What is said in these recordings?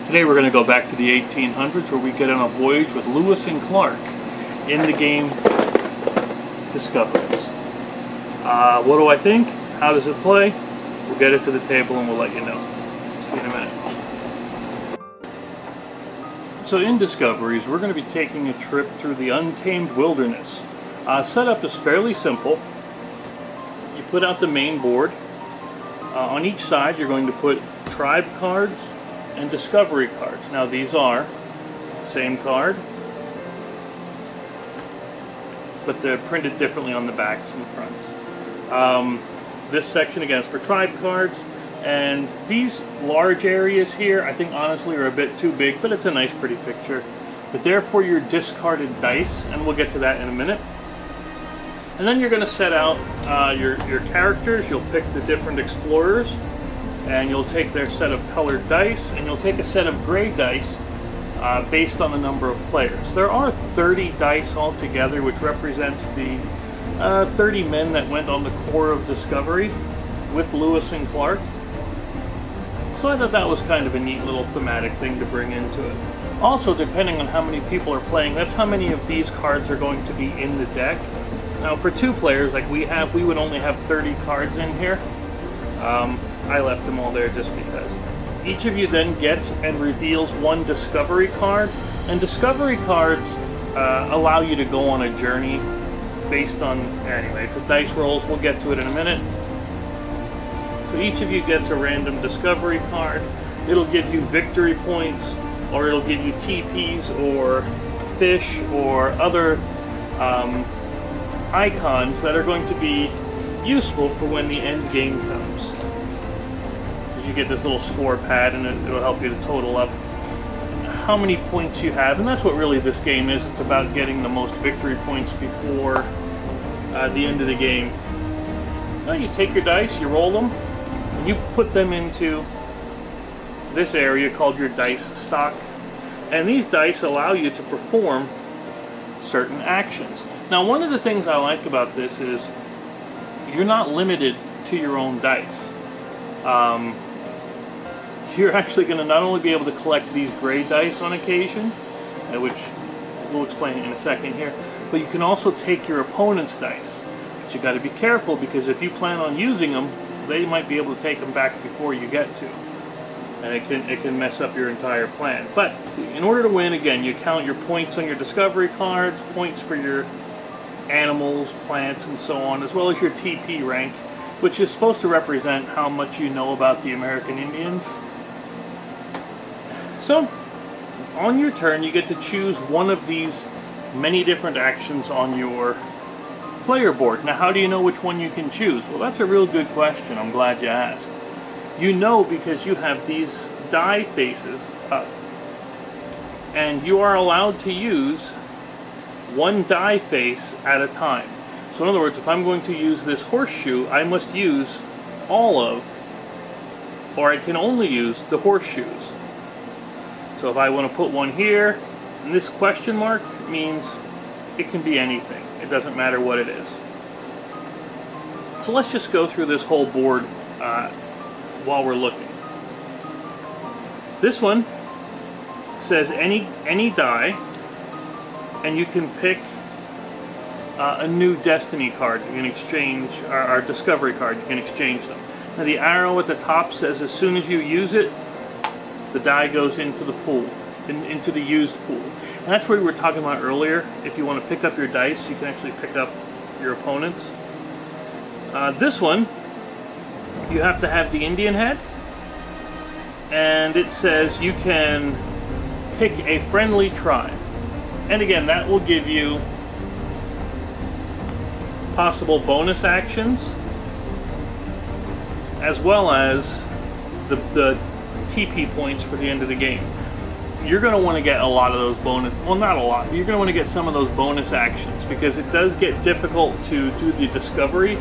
Today we're going to go back to the 1800s where we get on a voyage with Lewis and Clark in the game Discoveries. What do I think? How does it play? We'll get it to the table and we'll let you know. See you in a minute. So in Discoveries, we're going to be taking a trip through the untamed wilderness. Setup is fairly simple. You put out the main board. On each side you're going to put tribe cards and discovery cards. Now these are the same card, but they're printed differently on the backs and fronts. This section again is for tribe cards, and these large areas here I think honestly are a bit too big, but it's a nice pretty picture. But they're for your discarded dice, and we'll get to that in a minute. And then you're going to set out your characters. You'll pick the different explorers, and you'll take their set of colored dice, and you'll take a set of gray dice based on the number of players. There are 30 dice altogether, which represents the 30 men that went on the core of Discovery with Lewis and Clark. So I thought that was kind of a neat little thematic thing to bring into it. Also, depending on how many people are playing, that's how many of these cards are going to be in the deck. Now for 2 players like we have, we would only have 30 cards in here. I left them all there just because. Each of you then gets and reveals 1 discovery card, and discovery cards allow you to go on a journey based on, anyway, it's a dice rolls, we'll get to it in a minute. So each of you gets a random discovery card. It'll give you victory points, or it'll give you TPs or fish or other icons that are going to be useful for when the end game comes. Because you get this little score pad, and it'll help you to total up how many points you have, and that's what really this game is. It's about getting the most victory points before the end of the game. Now you take your dice, you roll them, and you put them into this area called your dice stock, and these dice allow you to perform certain actions. Now one of the things I like about this is you're not limited to your own dice. You're actually going to not only be able to collect these gray dice on occasion, which we'll explain in a second here, but you can also take your opponent's dice. But you got to be careful, because if you plan on using them, they might be able to take them back before you get to, and it can mess up your entire plan. But in order to win, again, you count your points on your discovery cards, points for your animals, plants, and so on, as well as your TP rank, which is supposed to represent how much you know about the American Indians. So, on your turn, you get to choose one of these many different actions on your player board. Now, how do you know which one you can choose? Well, that's a real good question. I'm glad you asked. You know because you have these die faces up, and you are allowed to use 1 die face at a time. So in other words, if I'm going to use this horseshoe, I must use all of, or I can only use the horseshoes. So if I want to put one here, and this question mark means it can be anything. It doesn't matter what it is. So let's just go through this whole board while we're looking. This one says any die, and you can pick a new destiny card. You can exchange our discovery card. You can exchange them. Now the arrow at the top says as soon as you use it, the die goes into the pool, into the used pool. And that's what we were talking about earlier. If you want to pick up your dice, you can actually pick up your opponent's. This one, you have to have the Indian head, and it says you can pick a friendly tribe. And again, that will give you possible bonus actions, as well as the TP points for the end of the game. You're going to want to get a lot of those bonus, well, not a lot, but you're going to want to get some of those bonus actions, because it does get difficult to do the discovery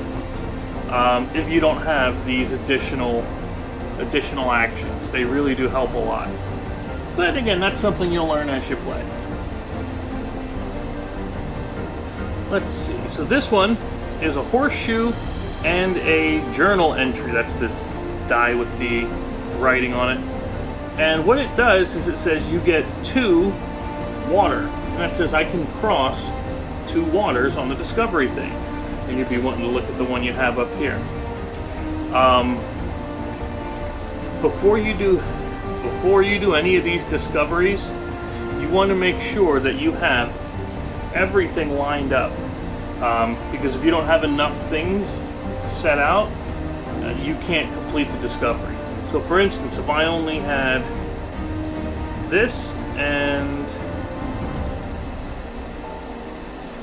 if you don't have these additional actions. They really do help a lot. But again, that's something you'll learn as you play. Let's see. So this one is a horseshoe and a journal entry. That's this die with the writing on it. And what it does is it says you get 2 water. And that says I can cross 2 waters on the discovery thing. And you'd be wanting to look at the one you have up here. Before you do any of these discoveries, you want to make sure that you have everything lined up. Because if you don't have enough things set out, you can't complete the discovery. So for instance, if I only had this, and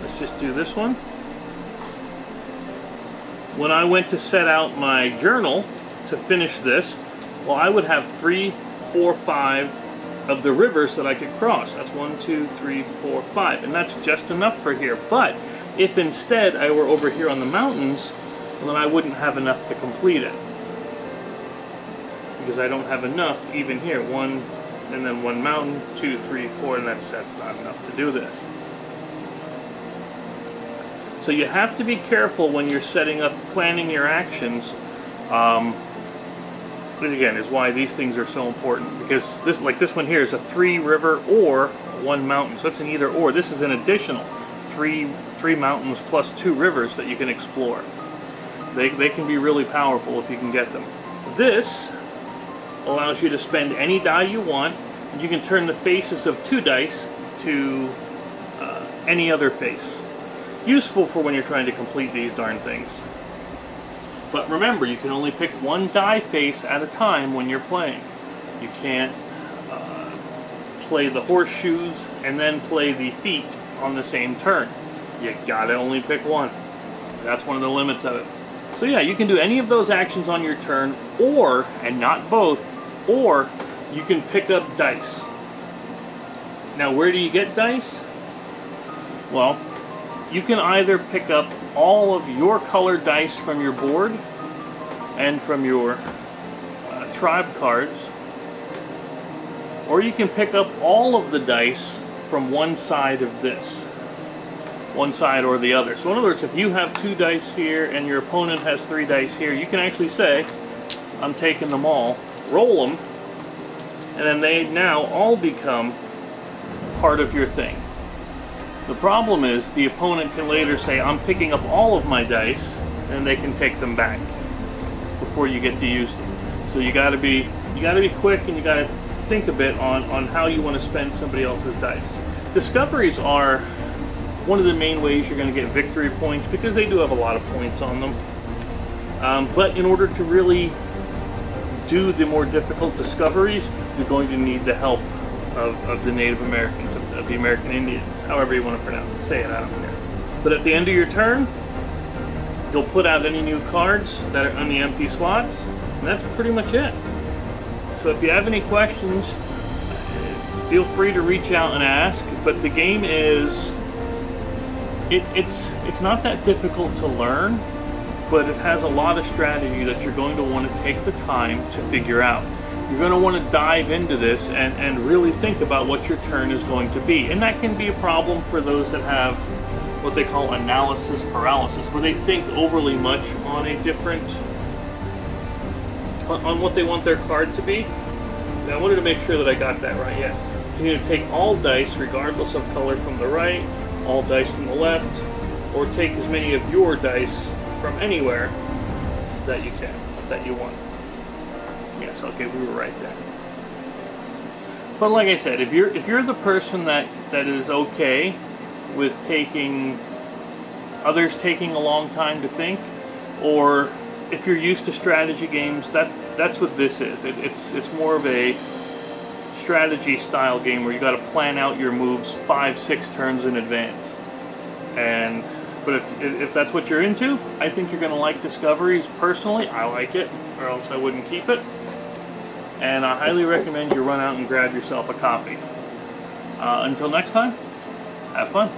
let's just do this one. When I went to set out my journal to finish this, well, I would have 3, 4, 5 of the rivers that I could cross. That's 1, 2, 3, 4, 5, and that's just enough for here. But if instead I were over here on the mountains, well, then I wouldn't have enough to complete it. Because I don't have enough even here. 1, and then 1 mountain, 2, 3, 4, and that's not enough to do this. So you have to be careful when you're setting up, planning your actions. But again, is why these things are so important. Because this, like this one here, is a 3 river or 1 mountain. So it's an either or. This is an additional 3 mountains plus 2 rivers that you can explore. They can be really powerful if you can get them. This allows you to spend any die you want. You can turn the faces of 2 dice to any other face. Useful for when you're trying to complete these darn things. But remember, you can only pick 1 die face at a time when you're playing. You can't play the horseshoes and then play the feet on the same turn. You gotta only pick 1. That's one of the limits of it. So yeah, you can do any of those actions on your turn, or, and not both, or you can pick up dice. Now, where do you get dice? Well, you can either pick up all of your colored dice from your board and from your tribe cards, or you can pick up all of the dice from one side of this. One side or the other. So in other words, if you have 2 dice here and your opponent has 3 dice here, you can actually say, I'm taking them all, roll them, and then they now all become part of your thing. The problem is the opponent can later say, I'm picking up all of my dice, and they can take them back before you get to use them. So you gotta be quick, and you gotta think a bit on how you want to spend somebody else's dice. Discoveries are one of the main ways you're going to get victory points, because they do have a lot of points on them. But in order to really do the more difficult discoveries, you're going to need the help of the Native Americans, of the American Indians, however you want to say it, I don't care. But at the end of your turn, you'll put out any new cards that are on the empty slots, and that's pretty much it. So if you have any questions, feel free to reach out and ask. But the game is, it's not that difficult to learn, but it has a lot of strategy that you're going to want to take the time to figure out. You're going to want to dive into this and really think about what your turn is going to be. And that can be a problem for those that have what they call analysis paralysis, where they think overly much on on what they want their card to be. Now, I wanted to make sure that I got that right. Yeah. You need to take all dice, regardless of color, from the right, all dice from the left, or take as many of your dice from anywhere that you can, that you want. Yes, okay, we were right there. But like I said, if you're the person that is okay with others taking a long time to think, or if you're used to strategy games, that's what this is. It's more of a strategy style game where you got to plan out your moves 5-6 turns in advance. But if that's what you're into, I think you're going to like Discoveries. Personally, I like it, or else I wouldn't keep it. And I highly recommend you run out and grab yourself a copy. Until next time, have fun.